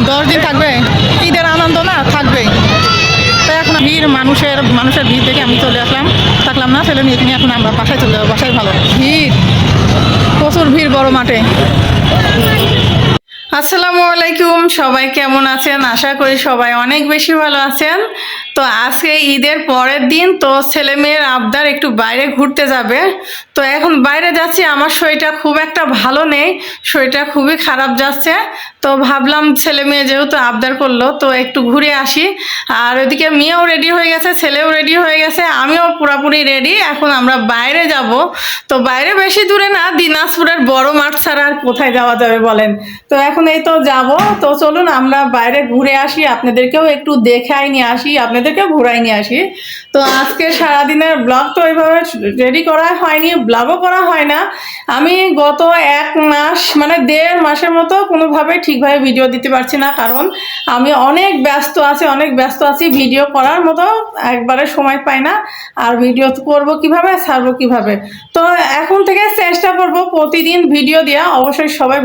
10 দিন থাকবে, ঈদের আনন্দ না থাকবেই। তো এখন ভিড়, মানুষের ভিড় দেখে আমি চলে আসলাম, থাকলাম না, ছেলে মেয়ে নিয়ে এখন আমরা বাসায় চলে যাবো, বাসায় ভালো। ভিড়, প্রচুর ভিড় বড় মাঠে। আসসালামু আলাইকুম, সবাই কেমন আছেন? আশা করি সবাই অনেক বেশি ভালো আছেন। তো আজকে ঈদের পরের দিন, তো ছেলে মেয়ের আবদার একটু বাইরে ঘুরতে যাবে। তো এখন বাইরে যাচ্ছি, আমার শরীরটা খুব একটা ভালো নেই, শরীরটা খুবই খারাপ যাচ্ছে। তো ভাবলাম ছেলে মেয়ে যেহেতু আবদার করলো, তো একটু ঘুরে আসি। আর ওইদিকে মেয়েও রেডি হয়ে গেছে, ছেলেও রেডি হয়ে গেছে, আমিও পুরোপুরি রেডি। এখন আমরা বাইরে যাব। তো বাইরে বেশি দূরে না, দিনাজপুরের বড় মাঠ ছাড়া আর কোথায় যাওয়া যাবে বলেন? তো এখন এই তো যাব। তো চলুন আমরা বাইরে ঘুরে আসি, আপনাদেরকেও একটু দেখাই নিয়ে আসি, আপনাদেরকেও ঘুরাই নিয়ে আসি। তো আজকে সারাদিনের ব্লগ তো ওইভাবে রেডি করা হয়নি, ব্লগও করা হয় না। আমি গত 1 মাস মানে 1.5 মাসের মতো কোনোভাবে ঠিকভাবে ভিডিও দিতে পারছি না, কারণ আমি অনেক ব্যস্ত আছি, ভিডিও করার মতো একবারে সময় পাই না। আর ভিডিও করব কিভাবে, ছাড়বো কিভাবে? তো এখন থেকে চেষ্টা করব প্রতিদিন ভিডিও দেওয়া, অবশ্যই সবাই।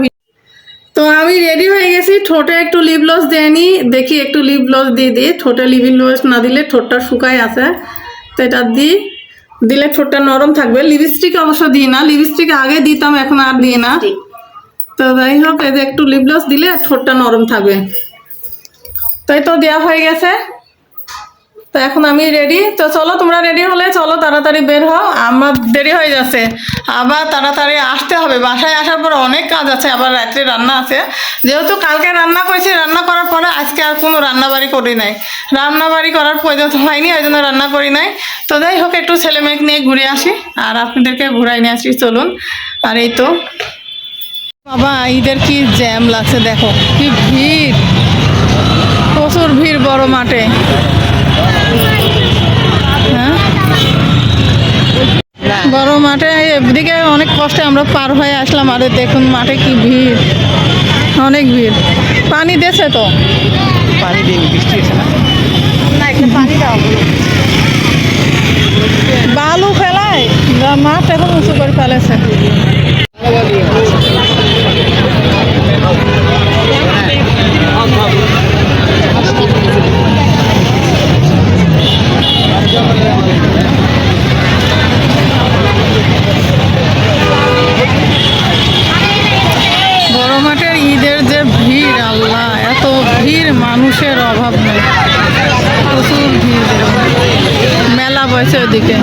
তো আমি রেডি হয়ে গেছি, ঠোঁটে একটু লিপ গ্লস দেয়নি, দেখি একটু লিপ গ্লস দিয়ে দিই। ঠোঁটে লিপ গ্লস না দিলে ঠোঁটটা শুকায় আছে, তো এটা দিলে ঠোঁটটা নরম থাকবে। লিপস্টিক অবশ্য দিই না, লিপস্টিক আগে দিতাম, এখন আর দিই না। তো যাই হোক, এই যে একটু লিপ গ্লস দিলে ঠোঁটটা নরম থাকবে। তো এই তো দেওয়া হয়ে গেছে। তো এখন আমি রেডি। তো চলো, তোমরা রেডি হলে চলো, তাড়াতাড়ি বের হও, আমার দেরি হয়ে যাচ্ছে। আবার তাড়াতাড়ি আসতে হবে, বাসায় আসার পর অনেক কাজ আছে, আবার রাত্রে রান্না আছে। যেহেতু কালকে রান্না করেছি, রান্না করার পরে আজকে আর কোনো রান্নাবাড়ি করি নাই, রান্নাবাড়ি করার প্রয়োজন হয়নি, ওই জন্য রান্না করি নাই। তো যাই হোক, একটু ছেলে মেয়েকে নিয়ে ঘুরে আসি আর আপনাদেরকে ঘুরাই নিয়ে আসি, চলুন। আর এই তো বাবা, ঈদের কি জ্যাম লাগছে, দেখো কি ভিড়, প্রচুর ভিড় বড় মাঠে। হ্যাঁ, বড় মাঠে এদিকে অনেক কষ্টে আমরা পার হয়ে আসলাম, আর দেখুন মাঠে কি ভিড়, অনেক ভিড়। পানি দিয়েছে তো, পানি দিন, বৃষ্টি এসে না, একটা পানি দাও। বালু ফেলায়, মাঠ এখন উঁচু করে ফেলেছে। বড় মাঠের ঈদের যে ভিড়, আল্লাহ, এত ভিড়, মানুষের অভাব নেই, প্রচুর ভিড়। মেলা বসে ওদিকে,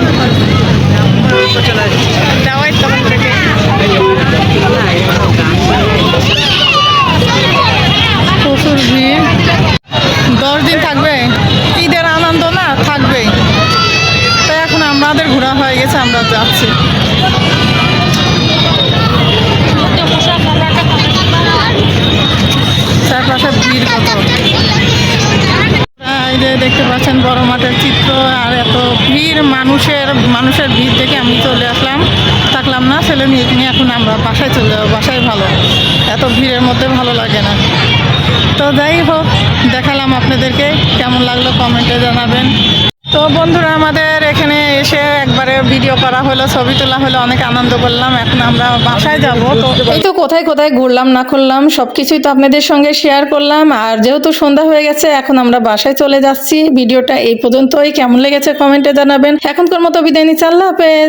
প্রচুর ভিড়। 10 দিন থাকবে, ঈদের আনন্দ না থাকবেই। তো এখন আমাদের ঘোরা হয়ে গেছে, আমরা যাচ্ছি। চারপাশে ভিড় কত, এই যে দেখতে পাচ্ছেন বড় মাঠের চিত্র। আর এত ভিড়, মানুষের ভিড় দেখে আমি চলে আসলাম, থাকলাম না, ছেলে মেয়ে নিয়ে এখন আমরা বাসায় চলে যাবো, বাসায় ভালো। এত ভিড়ের মধ্যে ভালো লাগে না। তো যাই হোক, দেখালাম আপনাদেরকে, কেমন লাগলো কমেন্টে জানাবেন। তো বন্ধুরা, আমাদের এখানে এসে একবারে ভিডিও করা হলো, ছবি তোলা হলো, অনেক আনন্দ করলাম। এখন আমরা বাসায় যাব। তো এই তো কোথায় কোথায় ঘুরলাম না করলাম সবকিছুই তো আপনাদের সঙ্গে শেয়ার করলাম। আর যেহেতু সন্ধ্যা হয়ে গেছে, এখন আমরা বাসায় চলে যাচ্ছি। ভিডিওটা এই পর্যন্তই, কেমন লেগেছে কমেন্টে জানাবেন। এখনকার মতো বিদায় নিচ্ছি, আল্লাহ হাফেজ।